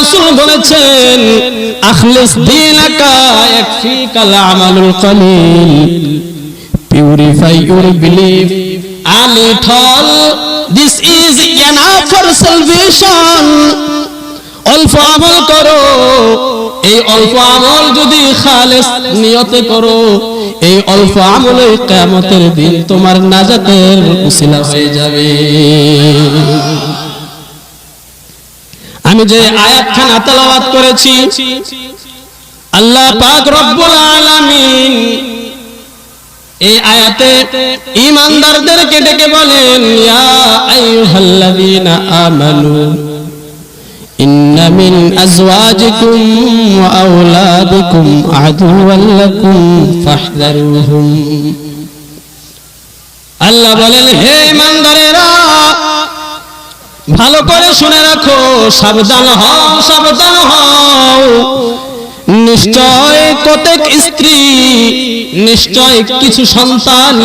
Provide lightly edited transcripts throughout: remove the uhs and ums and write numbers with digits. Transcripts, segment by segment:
রাসূল বলেছেন আখলিস দীনাকা ইয়াকফিকাল আমালুল কলিল, purify your belief a little, this is enough for salvation. অল্প আমল করো, এই অল্প আমল যদি খালেস নিয়তে করো, এই অল্প আমলে কিয়ামতের দিন তোমার নাজাতের উসিলা হয়ে যাবে। আমি যে আয়াতখানা তেলাওয়াত করেছি, আল্লাহ পাক রব্বুল আলামিন এই আয়াতে ঈমানদারদেরকে ডেকে বলেন ইয়া আইয়ুহাল্লাযীনা আমানু ইন্না মিন আজওয়াজিকুম ওয়া আওলাদিকুম আদুওয়াল লাকুম ফাহযারুহুম। আল্লাহ বলেন হে ঈমানদারেরা ভালো করে শুনে রাখো, সাবধান হও, সাবধান হও। নিশ্চয় কতক স্ত্রী, নিশ্চয় কিছু সন্তান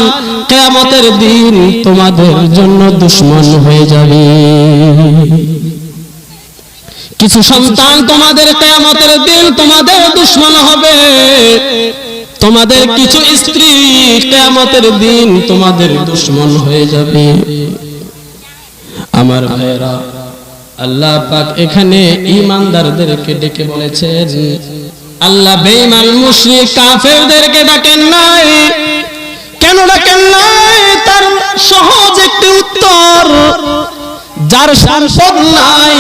কিয়ামতের দিন তোমাদের জন্য দুশমন হয়ে যাবে। কিছু সন্তান তোমাদের কিয়ামতের দিন তোমাদের দুশমন হবে। তোমাদের কিছু স্ত্রী কিয়ামতের দিন তোমাদের দুশমন হয়ে যাবে। আমার ভাইরা, আল্লাহ পাক এখানে ঈমানদারদেরকে ডেকে বলেছেন, আল্লাহ বেঈমান মুশরিক কাফেরদেরকে ডাকেন নাই। কেন ডাকেন নাই? তার সহজ একটি উত্তর, যার সম্পদ নাই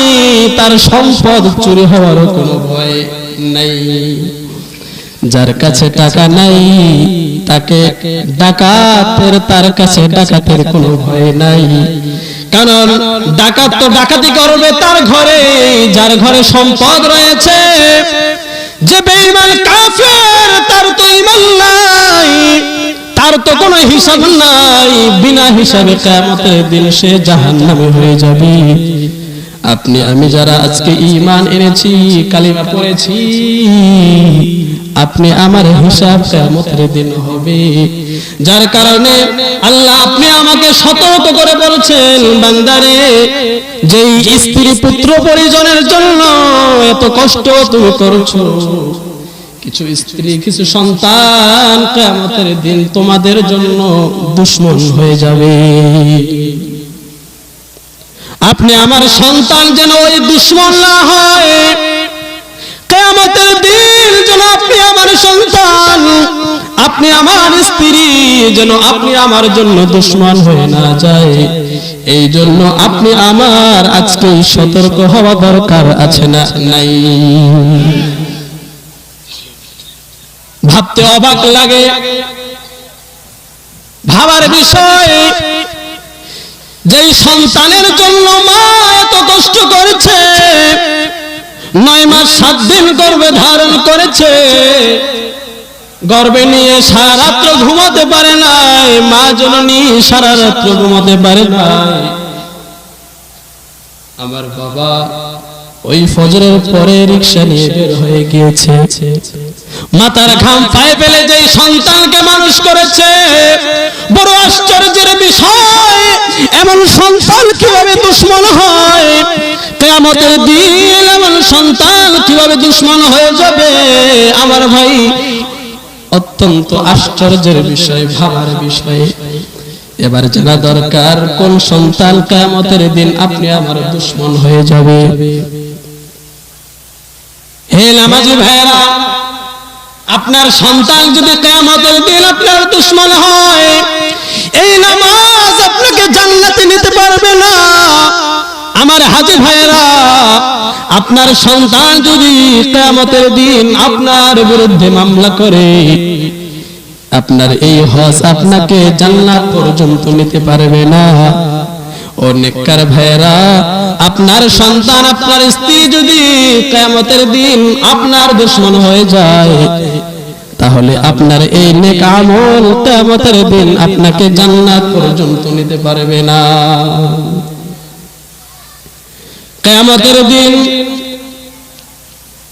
তার সম্পদ চুরি হওয়ার কোনো ভয় নাই। যার কাছে টাকা নাই তাকে ডাকাতের, তার কাছে ডাকাতের কোনো ভয় নাই। কারণ ডাকাত তো ডাকাতি করবে তার ঘরে, যার ঘরে সম্পদ রয়েছে। যে বেঈমান কাফের তার তো ঈমান নাই, তার তো কোনো হিসাব নাই, বিনা হিসাবে কিয়ামতের দিন সে জাহান্নামে হয়ে যাবে। আপনি আমি যারা আজকে ঈমান এনেছি, কালিমা পড়েছি, আপনি আমার হিসাব কিয়ামতের দিন হবে। যার কারণে আল্লাহ আপনি আমাকে সতর্ক করে বলছেন, বান্দারে যেই স্ত্রী পুত্র পরিজনের জন্য এত কষ্ট তুমি করছো, কিছু স্ত্রী কিছু সন্তান কিয়ামতের দিন তোমাদের জন্য দুশমন হয়ে যাবে। আপনি আমার সন্তান যেন ওই দুশমন না হয়, কিয়ামতের দিন যেন আপনি আমার সন্তান, আপনি আমার স্ত্রী যেন আপনি আমার জন্য দুশমন হয়ে না যায়। এই জন্য আপনি আমার আজকে সতর্ক হওয়া দরকার আছে না নাই? ভাবতে অবাক লাগে, ভাবার বিষয়, যেই সন্তানের জন্য মা এত কষ্ট করেছে, 9 মাস 7 দিন গর্ভে ধারণ করেছে, গর্ভে নিয়ে সারা রাত্র ঘুমাতে পারে নাই, মা জননী সারা রাত্র ঘুমাতে পারে নাই। আমার বাবা ওই ফজরের পরে রিকশা নিয়ে বের হয়ে গিয়েছে, মাথার ঘাম পায়ে ফেলে যেই সন্তানকে মানুষ করেছে। বড় আশ্চর্যের বিষয়, এমন সন্তান কিভাবে দুশমন হয়? কিয়ামতের দিন এমন সন্তান কিভাবে দুশমন হয়ে যাবে? আমার ভাই, অত্যন্ত আশ্চর্যের বিষয়, ভাবার বিষয়। এবার জানা দরকার কোন সন্তান কিয়ামতের দিন আপনি আমার দুশমন হয়ে যাবে। হে নামাজি ভাইরা, আপনার সন্তান যদি কিয়ামতের দিন আপনার দুশমন হয়, এই নামাজ আপনাকে জান্নাতে নিতে পারবে না। আমার হাজী ভাইরা, আপনার সন্তান যদি কিয়ামতের দিন আপনার বিরুদ্ধে মামলা করে, আপনার এই হজ আপনাকে জান্নাত পর্যন্ত নিতে পারবে না। ও নেককার ভাইরা, আপনার সন্তান, আপনার স্ত্রী যদি কিয়ামতের দিন আপনার দুশমন হয়ে যায়, তাহলে আপনার এই নেক আমল কিয়ামতের দিন আপনাকে জান্নাত পর্যন্ত নিতে পারবে না। কিয়ামতের দিন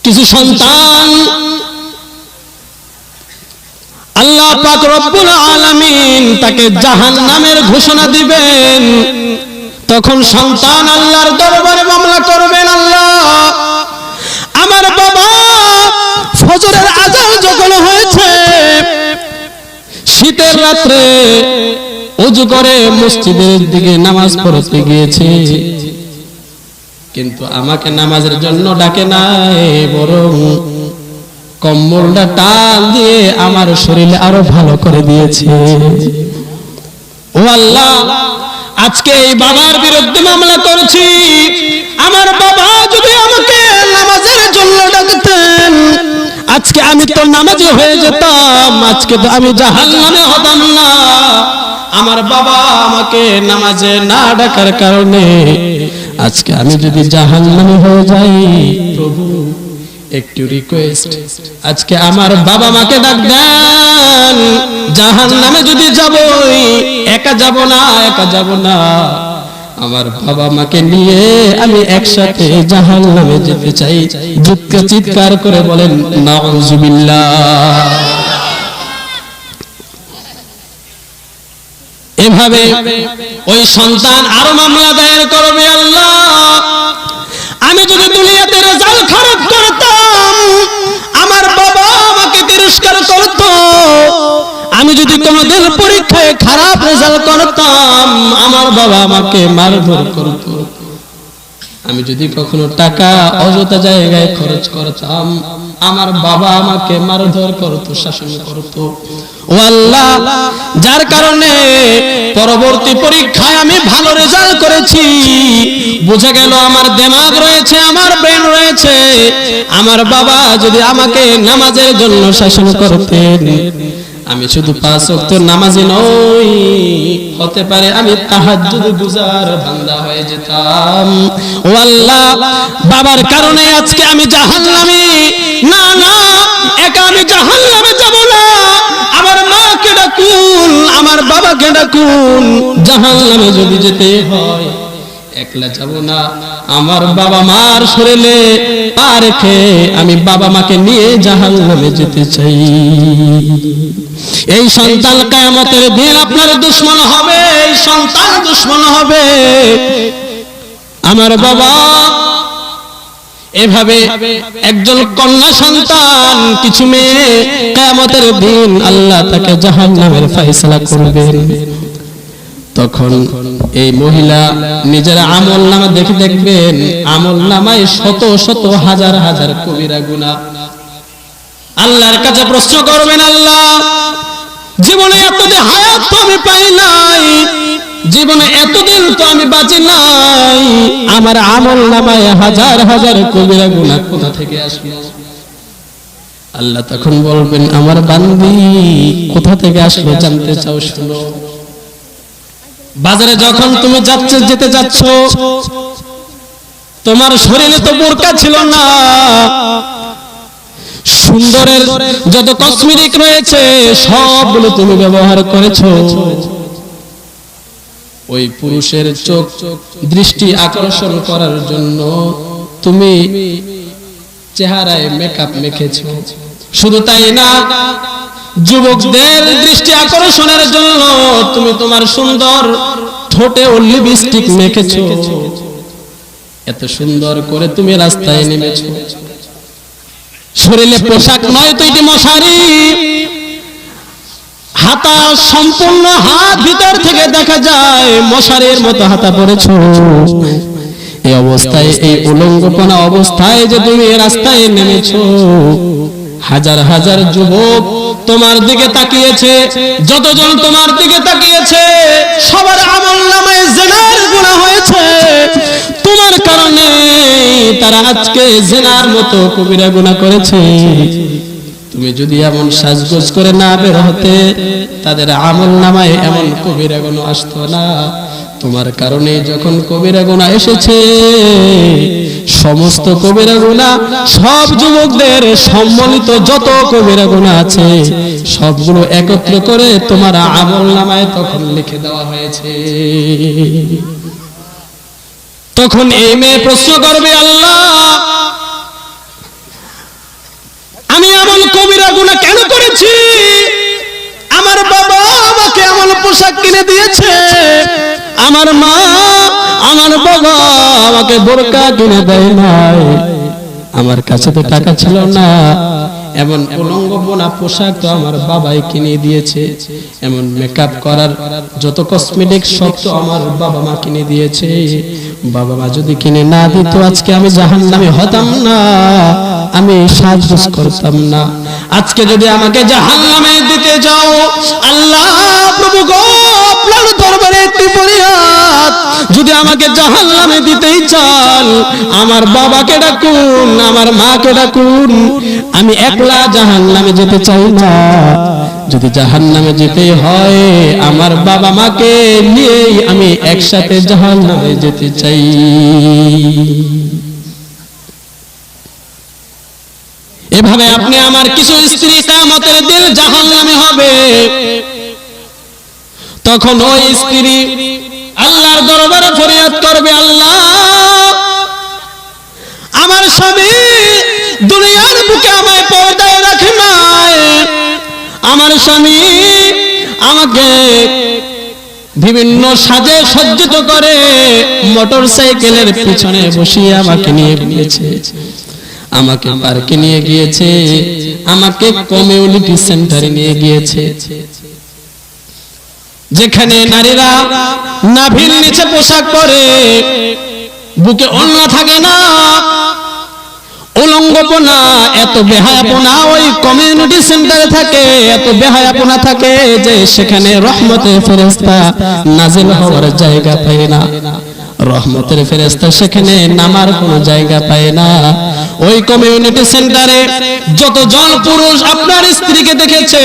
কিছু সন্তান আল্লাহ পাক রব্বুল আলামিন তাকে জাহান্নামের ঘোষণা দিবেন। তখন সন্তান আল্লাহর দরবারে মামলা করবেন, আল্লাহ ওযু করে মসজিদের দিকে নামাজ পড়তে গিয়েছে, কিন্তু আমাকে নামাজের জন্য ডাকে নাই, বরং কম্বলটা টান দিয়ে আমার শরীরে আরো ভালো করে দিয়েছে। ও আল্লাহ, আজকে এই বাবার বিরুদ্ধে মামলা করছি। আমার বাবা যদি আমাকে নামাজের জন্য ডাকতেন, আজকে আমি তো নামাজি হয়ে যেতাম, আজকে তো আমি জাহান্নামে হতাম না। আমার বাবা আমাকে নামাজে না ডাকার কারণে আজকে আমি যদি জাহান্নামে হয়ে যাই, প্রভু একটু রিকোয়েস্ট, আজকে আমার বাবা মাকে ডাক দেন। জাহান্নামে যদি যাবই, একা যাব না, একা যাব না, আমার বাবা মাকে নিয়ে আমি একসাথে জাহান্নামে যেতে চাই। চিৎকার করে বলেন নাউযুবিল্লাহ। এভাবে ওই সন্তান আরো মামলা দায়ের করবে, আল্লাহ আমি যদি দুনিয়াতে রেজাল্ট খারাপ করতাম, আমার বাবা আমাকে তিরস্কার করত। আমি যদি কোনোদিন পরীক্ষায় খারাপ রেজাল্ট করতাম, আমার বাবা আমাকে মারধর করত। আমি যদি কখনো টাকা অযথা জায়গায় খরচ করতাম, আমার বাবা আমাকে মারধর করত, শাসন করত। ও আল্লাহ, যার কারণে পরবর্তী পরীক্ষায় আমি ভালো রেজাল্ট করেছি, বোঝা গেল আমার দিমাগ রয়েছে, আমার ব্রেন রয়েছে। আমার বাবা যদি আমাকে নামাজের জন্য শাসন করতেন, আমি শুধু 5 ওয়াক্ত নামাজি নই, হতে পারে আমি তাহাজ্জুদ গুজার বান্দা হয়ে যেতাম। ও আল্লাহ, বাবার কারণে আজকে আমি জাহান্নামী। না না, একা আমি জাহান্নামে যাব না, আমার মাকে ডাকুন, আমার বাবাকে ডাকুন। জাহান্নামে যদি যেতে হয়, একলা যাব না, আমার বাবা মার শরীরে পা রেখে আমি বাবা মাকে নিয়ে জাহান্নামে যেতে চাই। এই সন্তান কিয়ামতের দিন আপনার দুশমন হবে, এই সন্তান দুশমন হবে। আমার বাবা এভাবে একজন কন্যা সন্তান, কিছু মেয়ে, কিয়ামতের দিন আল্লাহ তাকে জাহান্নামের ফয়সালা করবেন। তখন এই মহিলা নিজের আমলনামা দেখে দেখবেন, আমলনামায় শত শত হাজার হাজার কবিরা গুনাহ। আল্লাহর কাছে প্রশ্ন করবেন, আল্লাহ জীবনে এতদিন হায়াত তো আমি পাই নাই, জীবনে এতদিন তো আমি বাঁচি নাই, আমার আমলনামায় হাজার হাজার কবিরা গুনাহ কোথা থেকে আসলো? আল্লাহ তখন বলবেন, আমার বান্দি কোথা থেকে আসলো জানতে চাও? শুনো, বাজারে যখন তুমি যেতে যাচ্ছ, তোমার শরীরে তো বোরকা ছিল না, সুন্দরের যত কসমেটিক রয়েছে সবগুলো তুমি ব্যবহার করেছো। ওই পুরুষের চোখ দৃষ্টি আকর্ষণ করার জন্য তুমি চেহারায় মেকআপ মেখেছো। শুধু তাই না, যুবকদের দৃষ্টি আকর্ষণের জন্য তুমি তোমার সুন্দর ঠোঁটে ও লিপস্টিক মেখেছো। এত সুন্দর করে তুমি রাস্তায় নেমেছো, শরীরে পোশাক নয় তো এটি মশারি, হাতা সম্পূর্ণ হাত ভিতর থেকে দেখা যায় মশারির মতো হাতা পরেছো। এই অবস্থায়, এই উলঙ্গপনা অবস্থায় যে তুমি রাস্তায় নেমেছো, হাজার হাজার যুবক তোমার দিকে তাকিয়েছে। যতজন তোমার দিকে তাকিয়েছে সবার আমলনামায় জিনার গুনাহ হয়েছে। তোমার কারণে তারা আজকে জিনার মতো কবিরা গুনাহ করেছে। তুমি যদি এমন সাজগোজ করে না বের হতে, তাদের আমলনামায় এমন কবিরা গুনাহ আসতো না। তোমার কারণে যখন কবিরা গুনাহ এসেছে, সমস্ত কবিরা গুনাহ, সব যুবকদের সম্মিলিত যত কবিরা গুনাহ আছে সবগুলো একত্র করে তোমার আমলনামায় তখন লিখে দেওয়া হয়েছে। তখন এই মেয়ে প্রশ্ন করবে, আল্লাহ আমি এমন কবিরা গুনাহ কেন করেছি? আমার বাবা আমাকে এমন পোশাক কিনে দিয়েছে, আমার মা, আমার বাবা আমাকে বোরকা কিনে দেয় নাই, আমার কাছে তো টাকা ছিল না, এমন উলঙ্গ বোনা পোশাক তো আমার বাবাই কিনে দিয়েছে, এমন মেকআপ করার যত কসমেটিক সব তো আমার বাবা মা কিনে দিয়েছে। বাবা মা যদি কিনে না দিত আজকে আমি জাহান্নামে হতাম না, আমি সাজগোজ করতাম না। আজকে যদি আমাকে জাহান্নামে দিতে যাও, আল্লাহ প্রভু গো আপনার দরবারে একটি ফরিয়াদ, যদি আমাকে জাহান্নামে দিতেই চান আমার বাবাকে ডাকুন, আমার মাকে ডাকুন, আমি একলা জাহান্নামে যেতে চাই না। যদি জাহান্নামে যেতে হয় আমার বাবা মাকে নিয়েই আমি একসাথে জাহান্নামে যেতে চাই। এভাবে আপনি আমার কিছু স্ত্রী কিয়ামতের দিন জাহান্নামে হবে, তখন ওই স্ত্রী আল্লাহর দরবারে ফরিয়াদ করবে, আল্লাহ আমার স্বামী দুনিয়ার বুকে আমায় পর্দায় রাখে নাই, আমার স্বামী আমাকে বিভিন্ন সাজে সজ্জিত করে মোটর সাইকেলের পিছনে বসিয়ে আমাকে নিয়ে গিয়েছে, আমাকে পার্কে নিয়ে গিয়েছে, আমাকে কমিউনিটি সেন্টারে নিয়ে গিয়েছে, যেখানে নারীরা নাভির নিচে পোশাক পরে, বুকে ওড়না থাকে না, উলঙ্গপনা, এত বেহায়াপনা ওই কমিউনিটি সেন্টারে থাকে, এত বেহায়াপনা থাকে যে সেখানে রহমতের ফেরেশতা নাজিল হওয়ার জায়গা পায় না, রহমতের ফেরেশতা সেখানে নামার কোনো জায়গা পায় না। ওই কমিউনিটি সেন্টারে যতজন পুরুষ আপনার স্ত্রীকে দেখেছে,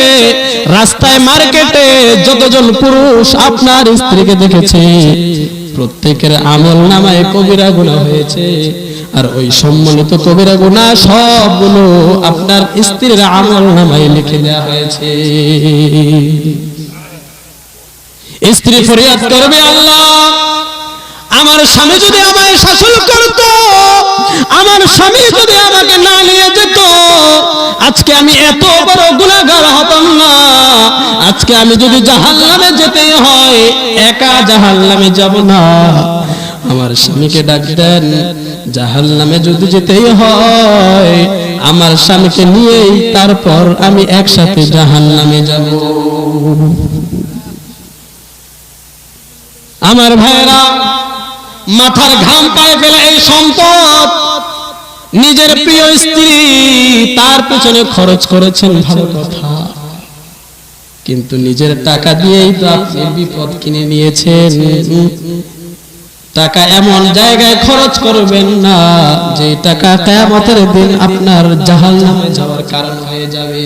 রাস্তায় মার্কেটে যতজন পুরুষ আপনার স্ত্রীকে দেখেছে, প্রত্যেকের আমল নামায় কবিরা গুনাহ হয়েছে, আর ওই সম্মানিত কবিরা গুনাহ সবগুলো আপনার স্ত্রীর আমল নামায় লিখে দেওয়া হয়েছে। স্ত্রী ফরিয়াদ করবে, আল্লাহ আমার স্বামী যদি আমায় শাসন করত, আমার স্বামী যদি আমাকে না নিয়ে যেত, আজকে আমি এত বড় গুনাহগার হতাম না। আজকে আমি যদি জাহান্নামে যেতে হয় একা জাহান্নামে যাব না, আমার স্বামীকে ডাক দেন, জাহান্নামে যদি যেতেই হয় আমার স্বামীকে নিয়েই তারপর আমি একসাথে জাহান্নামে যাব। আমার ভাইরা, মাথার ঘাম পায়ে ফেলে এই সম্পদ নিজের প্রিয় স্ত্রী তার পিছনে খরচ করেছেন, ভালো কথা, কিন্তু নিজের টাকা দিয়েই তো আপনি বিপদ কিনে নিয়েছেন। টাকা এমন জায়গায় খরচ করবেন না যে টাকা কিয়ামতের দিন আপনার জাহান্নামে যাওয়ার কারণ হয়ে যাবে।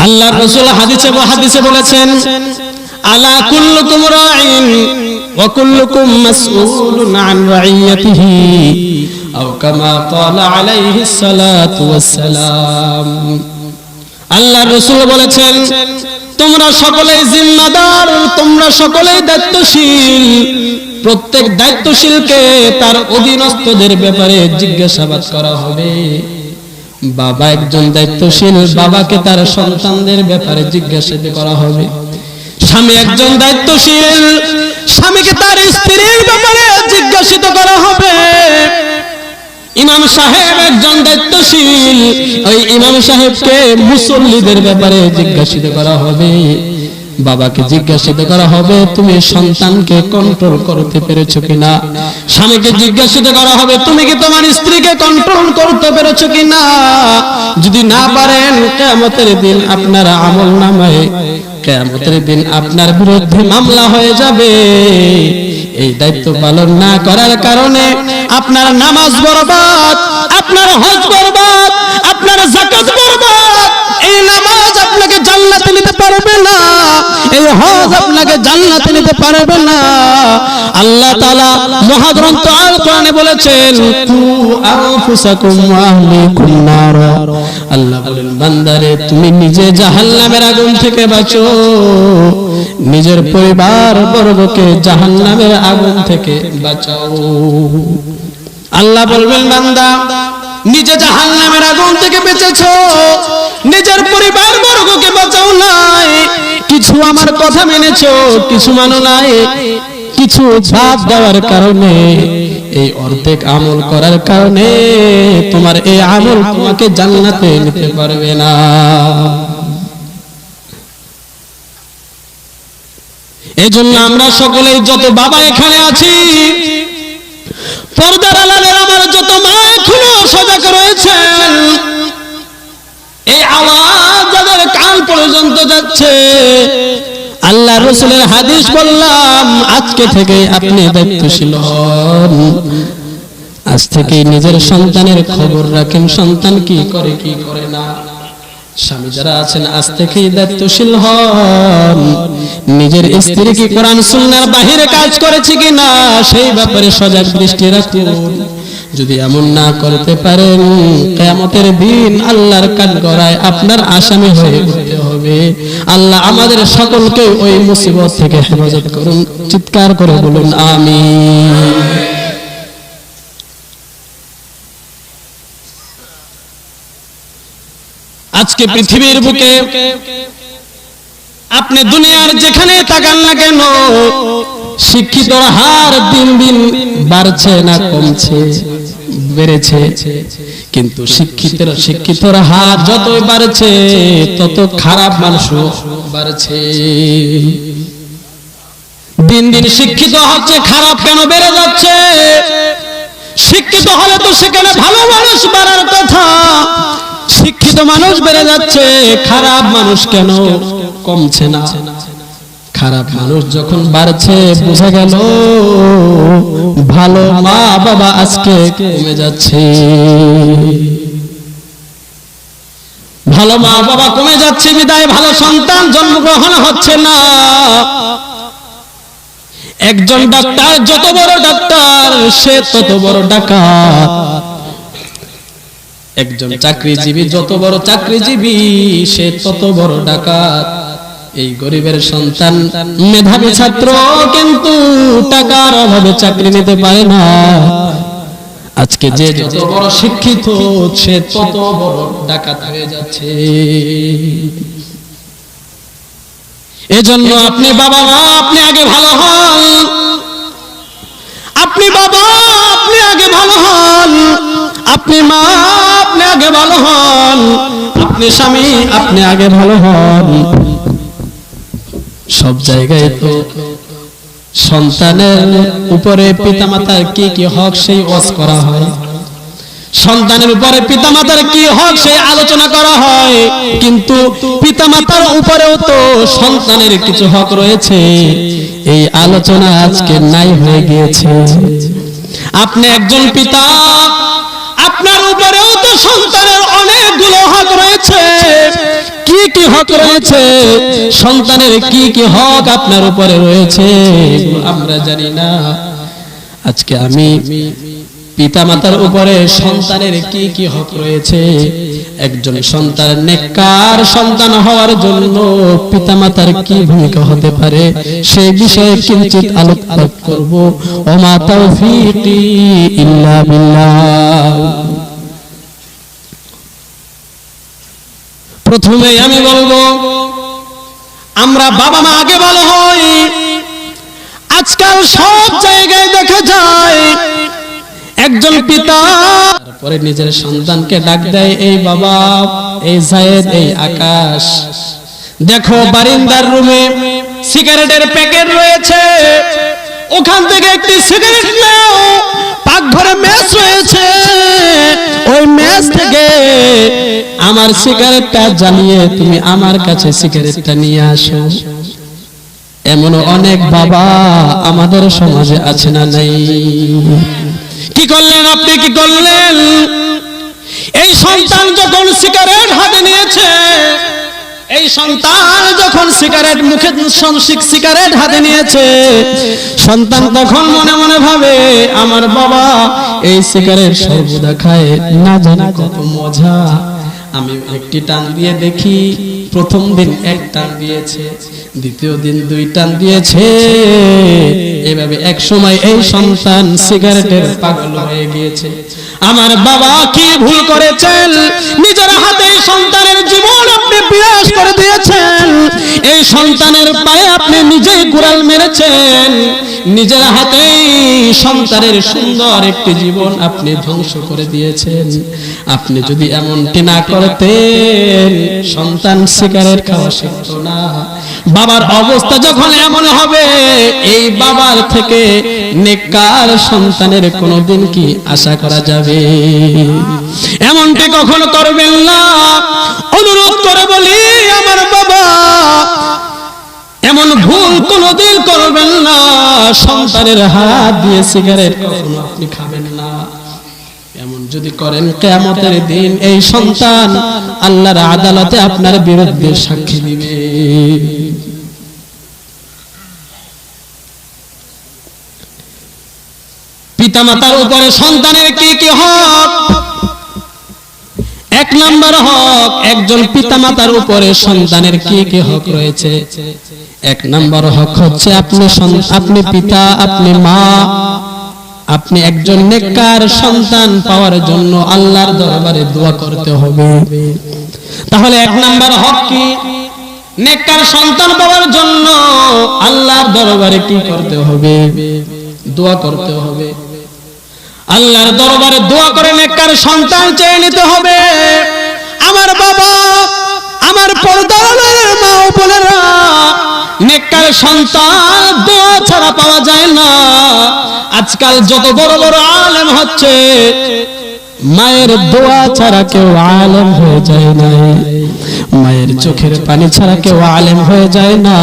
আল্লাহর রাসূল হাদিসে বলেছেন, আলা কুল্লুকুম রাঈন ওয়া কুল্লুকুম মাসউলুন আন রাইয়াতিহি, আও কামা ক্বালা আলাইহিস সালাতু ওয়াস সালাম। আল্লাহর রাসূল বলেছেন, তোমরা সকলেই জিম্মাদার, তোমরা সকলেই দায়িত্বশীল, প্রত্যেক দায়িত্বশীলকে তার অধীনস্থদের ব্যাপারে জিজ্ঞাসাবাদ করা হবে। বাবা একজন দায়িত্বশীল, বাবাকে তার সন্তানদের ব্যাপারে জিজ্ঞাসা করা হবে। স্বামী একজন দায়িত্বশীল, স্বামীকে তার স্ত্রীর ব্যাপারে জিজ্ঞাসিত করা হবে। ইমাম সাহেব একজন দায়িত্বশীল, ওই ইমাম সাহেবকে মুসল্লিদের ব্যাপারে জিজ্ঞাসিত করা হবে। বাবাকে জিজ্ঞাসিত করা হবে তুমি সন্তানকে কন্ট্রোল করতে পেরেছো কিনা, স্বামীকে জিজ্ঞাসিত করা হবে তুমি কি তোমার স্ত্রীকে কন্ট্রোল করতে পেরেছো কিনা। যদি না পারেন কিয়ামতের দিন আপনার আমলনামায়, কিয়ামতের দিন আপনার বিরুদ্ধে মামলা হয়ে যাবে। এই দায়িত্ব পালন না করার কারণে আপনার নামাজ বরবাদ, আপনার হজ বরবাদ, আপনার যাকাত বরবাদ। এই নামাজ আপনাকে জান্নাতে নিতে পারবে না, এই হজ আপনাকে জান্নাতে নিতে পারবে না। আল্লাহ তাআলা মহাগ্রন্থ আল কোরআনে বলেছেন, কু আনফুসাকুম ওয়া আহলিকুম নার। আল্লাহ বলেন, বান্দারে তুমি নিজে জাহান্নামের আগুন থেকে বাঁচো, নিজের পরিবার বর্গকে জাহান্নামের আগুন থেকে বাঁচাও। আল্লাহ বলবেন, বান্দা নিজে জাহান্নামের আগুন থেকে বেঁচেছো, নিজের পরিবার বর্গকে বাঁচাও নাই, কিছু আমার কথা মেনেছো, কিছু মানো নাই, কিছু বাদ দেওয়ার কারণে এই অর্ধেক আমল করার কারণে তোমার এই আমল তোমাকে জান্নাতে নিতে পারবে না। এজন্য আমরা সকলেই যত বাবা এখানে আছি, পর্দার আড়ালের আমার যত মা এখনো সজাগ রয়েছেন, এই আওয়াজ যাদের কান পর্যন্ত যাচ্ছে, আল্লাহ রাসূলের হাদিস বললাম, আজকে থেকে আপনি দায়িত্বশীল হন। আজ থেকে নিজের সন্তানের খবর রাখেন, সন্তান কি করে কি করে না। স্বামী যারা আছেন আজ থেকেই দায়িত্বশীল হন। নিজের স্ত্রী কি কোরআন সুন্নাহর বাহিরে কাজ করেছে কিনা সেই ব্যাপারে সজাগ দৃষ্টি রাখুন। যদি এমন না করতে পারেন, কিয়ামতের দিন আল্লাহর কাঠগড়ায় আপনার আসামি হয়ে উঠতে হবে। আল্লাহ আমাদের সকলকে ওই মুসিবত থেকে হেফাজত করুন। চিৎকার করে বলুন আমিন। আজকে পৃথিবীর বুকে আপনি দুনিয়ার যেখানে তাকান না কেন, শিক্ষিতর হার দিন দিন বাড়ছে না কমছে, বেড়েছে। কিন্তু শিক্ষিতর হার যতই বাড়ছে তত খারাপ মানুষও বাড়ছে। দিন দিন শিক্ষিত হচ্ছে, খারাপ কেন বেড়ে যাচ্ছে? শিক্ষিত হলে তো সেখানে ভালো মানুষ বাড়ার কথা, শিক্ষিত মানুষ বেড়ে যাচ্ছে, খারাপ মানুষ কেন কমছে না? খারাপ মানুষ যখন বাড়ছে, বোঝা গেল ভালো মা বাবা আজকে কমে যাচ্ছে। ভালো মা বাবা কমে যাচ্ছে বিদায় ভালো সন্তান জন্মগ্রহণ হচ্ছে না। একজন ডাক্তার যত বড় ডাক্তার সে তত বড় ডাকাত, একজন চাকরিজীবী যত বড় চাকরিজীবী সে তত বড় ডাকাত। এই গরিবের সন্তান মেধাবী ছাত্র কিন্তু টাকার অভাবে চাকরি নিতে পারে না। আজকে যে যত বড় শিক্ষিত সে তত বড় ডাকাত হয়ে যাচ্ছে। এজন্য আপনি বাবা মা আপনি আগে ভালো হন, আপনি বাবা আপনি আগে ভালো হন, আপনি মা আপনি আগে ভালো হন, আপনি স্বামী আপনি আগে ভালো হন। সব জায়গায় তো সন্তানের উপরে পিতামাতার কি কি হক সেই ওয়াজ করা হয়, সন্তানের উপরে পিতামাতার কি হক সেই আলোচনা করা হয়, কিন্তু পিতামাতার উপরেও তো সন্তানের কিছু হক রয়েছে, এই আলোচনা আজকে নাই হয়ে গিয়েছে। আপনি একজন পিতা, আপনার উপরেও তো সন্তানের অনেকগুলো হক রয়েছে। কি কি হক রয়েছে, সন্তানের কি কি হক আপনার উপরে রয়েছে আমরা জানি না। আজকে আমি পিতামাতার উপরে সন্তানের কি কি হক রয়েছে, একজন সন্তান নেককার সন্তান হওয়ার জন্য পিতামাতার কি ভূমিকা হতে পারে সেই বিষয়ে কিঞ্চিত আলোকপাত করব। ওমা তাওফীকি ইল্লা বিল্লাহ। প্রথমে আমি বলবো আমরা বাবা মা আগে ভালো হই। আজকাল সব জায়গায় দেখা যায় একজন পিতা তারপরে নিজের সন্তানকে ডাক দেয়, এই বাবা, এই জায়েদ, এই আকাশ, দেখো বারিন্দার রুমে সিগারেটের প্যাকেট রয়েছে, ওখান থেকে একটি সিগারেট নাও। পাকঘরে ম্যাচ রয়েছে, ওই ম্যাচ থেকে আমার সিগারেটটা জ্বালিয়ে তুমি আমার কাছে সিগারেটটা নিয়ে আসো। এমন অনেক বাবা আমাদের সমাজে আছে না নাই? কি করলেন আপনি, কি করলেন? এই সন্তান যখন সিগারেট হাতে নিয়েছে, এই সন্তান যখন সিগারেট মুখে সিগারেট হাতে নিয়েছে, সন্তান তখন মনে মনে ভাবে আমার বাবা এই সিগারেট সর্বদা খায়, না জানি কত মজা। আমি একটি টান দিয়ে দেখি, প্রথম দিন এক টান দিয়েছে, দ্বিতীয় দিন দুই টান দিয়েছে, এভাবে এক সময় এই সন্তান সিগারেটের পাগল হয়ে গিয়েছে। আমার বাবা কি ভুল করেছেন? নিজের হাতে সন্তানের জীবন আপনি আপনি বিনাশ করে দিয়েছেন, এই সন্তানের পায়ে আপনি নিজেই কুড়াল মেরেছেন, নিজের হাতেই সন্তানের সুন্দর একটি জীবন আপনি ধ্বংস করে দিয়েছেন। আপনি যদি এমনটি না করতেন, সন্তান সিগারেট খাওয়া শিখতো না। বাবার অবস্থা যখন এমন হবে, এই বাবার থেকে নেককার সন্তানের কোনোদিন কি আশা করা যাবে? এমনটি কখনো করবেন না। অনুরোধ করে বলি, আমার বাবা, এমন ভুল কোনোদিন করবেন না। সন্তানের হাত দিয়ে সিগারেট কখনো আপনি খাবেন না। এমন যদি করেন, কিয়ামতের দিন এই সন্তান আল্লাহর আদালতে আপনার বিরুদ্ধে সাক্ষী দিবে। পিতামাতার উপরে সন্তানের কি কি হক? এক নাম্বার হক, একজন পিতামাতার উপরে সন্তানের কি কি হক রয়েছে? এক নাম্বার হক হচ্ছে আপনি পিতা, আপনি মা, আপনি একজন নেককার সন্তান পাওয়ার জন্য আল্লাহর দরবারে দোয়া করতে হবে। তাহলে এক নাম্বার হক কি? নেককার সন্তান পাওয়ার জন্য আল্লাহর দরবারে কি করতে হবে? দোয়া করতে হবে। আল্লাহর দরবারে দোয়া করে নেককার সন্তান চেয়ে নিতে হবে। আমার বাবা, আমার পর্দার মা ও বোনেরা, নেককার সন্তান দোয়া ছাড়া পাওয়া যায় না। আজকাল যত বড় বড় আলেম হচ্ছে, মায়ের দোয়া ছাড়া কেউ আলেম হয়ে যায় না, মায়ের চোখের পানি ছাড়া কেউ আলেম হয়ে যায় না,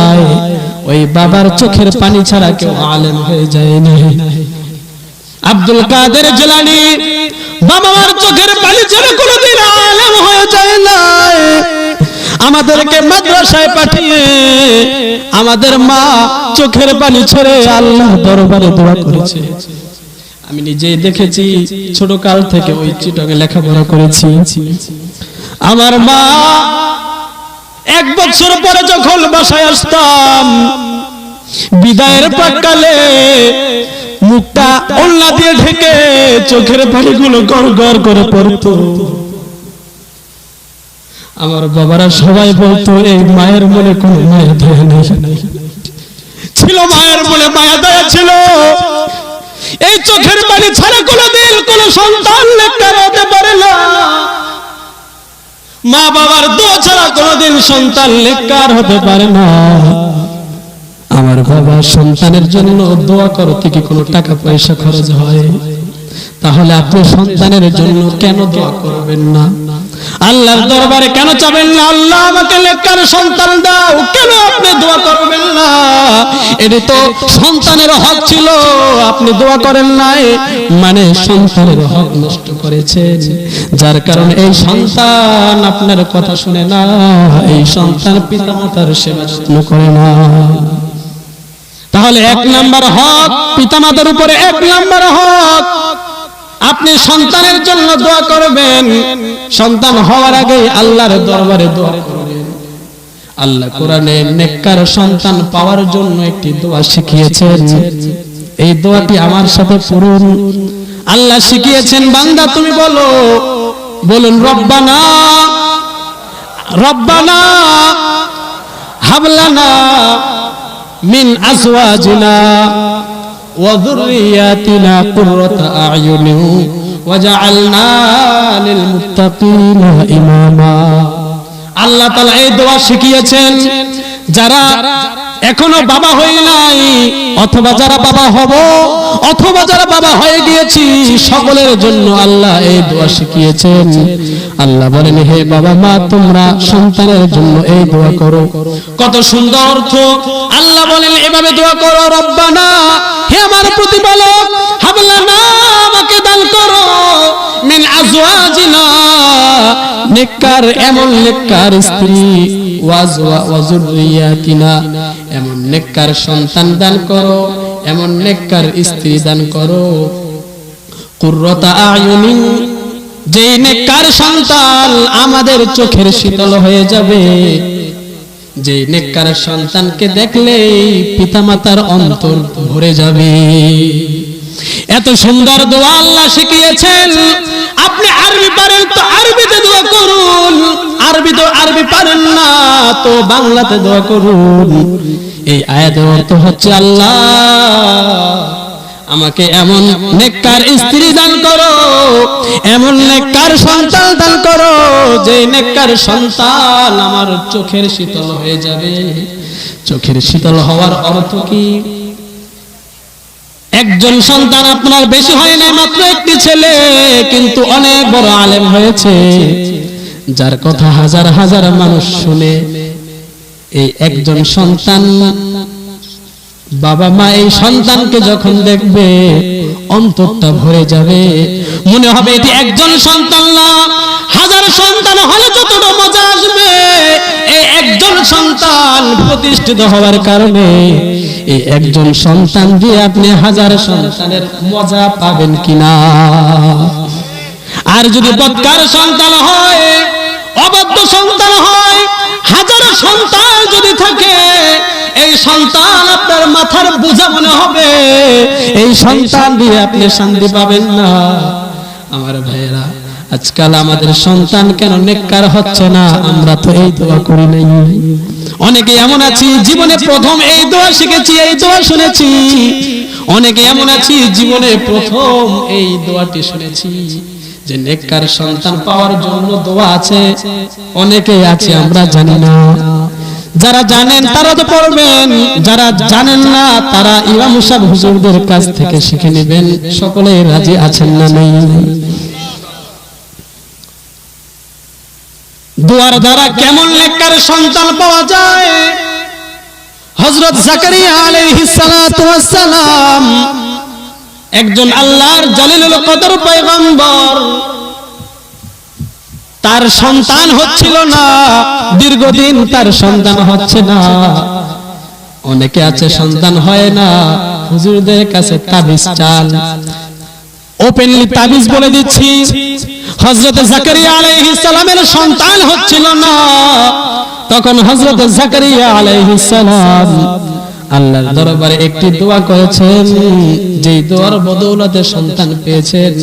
ওই বাবার চোখের পানি ছাড়া কেউ আলেম হয়ে যায় না। আব্দুল কাদের জিলানী বাবার চোখের পানি ছাড়া কোনোদিন আলেম হয়ে যায় না। আমাদেরকে মাদ্রাসায় পাঠিয়ে আমাদের মা চোখের পানি ছেড়ে আল্লাহর দরবারে দোয়া করেছে। আমি নিজেই দেখেছি, ছোট কাল থেকে ওই চিটাগে লেখাপড়া করেছি। আমার মা 1 বছর পরে যখন বাসায় আসতাম, বিদায়ের প্রাক্কালে মুখটা ওড়না দিয়ে ঢেকে চোখের পানিগুলো গড় গড় করে পড়তো। আমার বাবারা সবাই বলতো, এই মায়ের মনে কোনো মায়া দয়া নেই ছিল, মায়ের মনে মায়া দয়া ছিল। এই চোখের পানি ছাড়া কোনোদিন কোন সন্তান নেককার হতে পারে না। মা বাবার দোয়া ছাড়া কোনোদিন সন্তান নেককার হতে পারে না। আমার বাবা সন্তানের জন্য দোয়া করতে কি কোনো টাকা পয়সা খরচ হয়? তাহলে আপনি সন্তানের জন্য কেন দোয়া করবেন না? আল্লাহর দরবারে কেন চাবেন না, আল্লাহ আমাকে নেককার সন্তান দাও? কেন আপনি দোয়া করবেন না? এটা তো সন্তানের হক ছিল, আপনি দোয়া করেন নাই, মানে সন্তানের হক নষ্ট করেছেন। যার কারণে এই সন্তান আপনার কথা শুনে না, এই সন্তান পিতামাতার সেবা যত্ন করে না। তাহলে 1 নাম্বার হক পিতামাতার উপরে, 1 নাম্বার হক আপনি সন্তানের জন্য দোয়া করবেন। সন্তান হওয়ার আগে আল্লাহর দরবারে দোয়া করবেন। আল্লাহ কোরআনে নেককার সন্তান পাওয়ার জন্য একটি দোয়া শিখিয়েছেন। এই দোয়াটি আমার সাথে পড়ুন। আল্লাহ শিখিয়েছেন, বান্দা তুমি বলো, বলুন, রব্বানা রব্বানা হাবলানা মিন আজওয়াজিনা ওয়া যুররিয়াতিনা কুররাতা আ'য়ুনিন ওয়াজআলনা লিল মুত্তাকিনা ইমামা। আল্লাহ তাআলা এই দোয়া শিখিয়েছেন, যারা এখনো বাবা হই নাই, অথবা যারা বাবা হব, অথবা যারা বাবা হয়ে গিয়েছি, সকলের জন্য আল্লাহ এই দোয়া শিখিয়েছেন। আল্লাহ বলেন, হে বাবা মা, তোমরা সন্তানের জন্য এই দোয়া করো। কত সুন্দর অর্থ! আল্লাহ বলেন এভাবে দোয়া করো, রব্বানা, হে আমার প্রতিপালক, হাবলানা, আমাকে দান করো, মিন আজওয়াজিনা, নেককার এমন নেককার স্ত্রী, ওয়া যুররিয়াতিনা, এমন নেককার সন্তান দান করো, এমন নেককার স্ত্রী দান করো, কুররাতা আ'য়ুনিন, যেই নেককার সন্তান আমাদের চোখের শীতল হয়ে যাবে, যেই নেককার সন্তানকে দেখলেই পিতামাতার অন্তর ভরে যাবে। এত সুন্দর দোয়া আল্লাহ শিখিয়েছেন। আপনি আরবি পারেন তো আরবিতে দোয়া করুন, আরবি পারেন না তো বাংলাতে দোয়া করুন। এই আয়াতের অর্থ হচ্ছে, আল্লাহ আমাকে এমন নেককার স্ত্রী দান করো, এমন নেককার সন্তান দান করো, যে নেককার সন্তান আমার চোখের শীতল হয়ে যাবে। চোখের শীতল হওয়ার অর্থ কি? একজন সন্তান আপনার বেশি হয় না, মাত্র একটি ছেলে, কিন্তু অনেক বড় আলেম হয়েছে, যার কথা হাজার হাজার মানুষ শুনে। এই একজন সন্তান, বাবা মা এই সন্তানকে যখন দেখবে অন্তরটা ভরে যাবে, মনে হবে এটি একজন সন্তান না, হাজার সন্তান হলে যতটা মজা আসবে, এই একজন সন্তান প্রতিষ্ঠিত হওয়ার কারণে এই একজন সন্তান দিয়ে আপনি হাজার সন্তানের মজা পাবেন কিনা। আর যদি বদকার সন্তান হয়, অবাধ্য সন্তান হয়, হাজার সন্তান যদি থাকে, এই সন্তান আপনার মাথার বোঝা মনে হবে, এই সন্তান দিয়ে আপনি শান্তি পাবেন না। আমার ভাইয়েরা, আজকাল আমাদের সন্তান কেন নেককার হচ্ছে না? আমরা তো এই দোয়া করি নাই। অনেকে এমন আছি জীবনে প্রথম এই দোয়া শিখেছি, এই দোয়া শুনেছি। অনেকে এমন আছি জীবনে প্রথম এই দোয়াটি শুনেছি, যে নেককার সন্তান পাওয়ার জন্য দোয়া আছে। অনেকে আছে আমরা জানি না। যারা জানেন তারা তো পড়বেন, যারা জানেন না তারা ইমাম সাহেব হুজুরদের কাছ থেকে শিখে নেবেন। সকলে রাজি আছেন না? নেই? দোয়ার দ্বারা কেমন নেককার সন্তান পাওয়া যায়? হযরত জাকারিয়া আলাইহিস সালাতু ওয়াস সালাম একজন আল্লাহর জলিলুল কদর পয়গম্বর, তার সন্তান হচ্ছিল না, দীর্ঘদিন তার সন্তান হচ্ছে না। অনেকে আছে সন্তান হয় না, হুজুরদের কাছে তাবিজ চান। ওপেনলি তাবিজ বলে দিচ্ছি, হযরত জাকারিয়া আলাইহিস সালামের সন্তান হচ্ছিল না, তখন হযরত জাকারিয়া আলাইহিস সালাম আল্লাহর দরবারে একটি দোয়া করেছেন, যেই দোয়ার বদৌলতে সন্তান পেয়েছেন।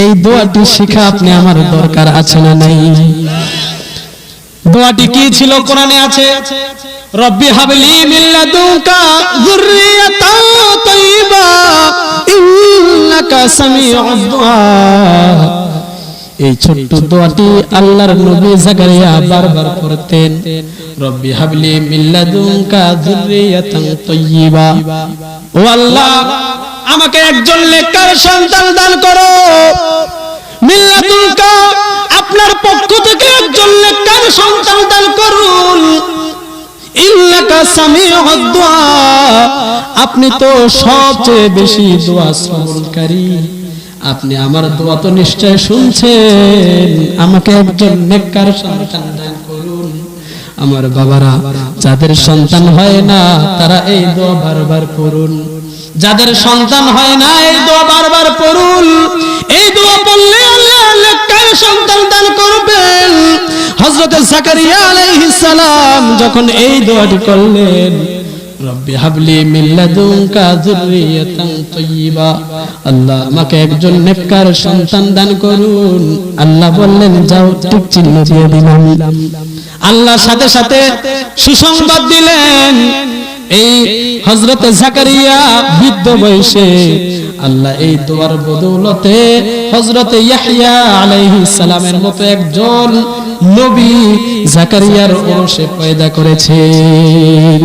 এই দোয়াটি শিখা আপনি আমার দরকার আছে না নাই? দোয়াটি কি ছিল? কোরআনে আছে, রব্বি হাবলি মিন লাদুনকা যুররিয়াতান তাইয়্যিবা ইন্নাকা সামিউদ দুআ। এই ছোট্ট দোয়াটি আল্লাহর নবী জাকারিয়া বারবার পড়তেন, রব্বি হাবলি মিন লাদুনকা যুররিয়াতান তাইয়্যিবা। ও আল্লাহ, আমাকে একজন নেককার সন্তান দান করো। মিন লাদুনকা, আপনার পক্ষ থেকে একজন নেককার সন্তান দান করুন। ইন্নাকা সামিউদ দুআ, আপনি তো সবচেয়ে বেশি দোয়া শ্রবণকারী, আপনি আমার দোয়া তো নিশ্চয় শুনছেন। আমাকে একজন নেককার সন্তান দান করুন। আমার বাবারা, যাদের সন্তান হয় না তারা এই দোয়া বারবার পড়ুন। যাদের সন্তান হয় না এই দোয়া বারবার পড়ুন। এই দোয়া পড়লে আল্লাহ নেককার সন্তান দান করবেন। হযরত জাকারিয়া আলাইহিস সালাম যখন এই দোয়াটি করলেন, রব্বি হাবলি মিন লাদুনকা যুররিয়াতান তাইয়্যিবা, আল্লাহ আমাকে একজন নেককার সন্তান দান করুন। আল্লাহ বললেন, যাও, টিক চিহ্ন দিয়ে দিলাম। আল্লাহ সাথে সাথে সুসংবাদ দিলেন, এই হযরত জাকারিয়া বৃদ্ধ বয়সে আল্লাহ এই দোয়ার বদৌলতে হযরত ইয়াহইয়া আলাইহিস সালামের মতো একজন নবী জাকারিয়ার ওরসে পয়দা করেছেন।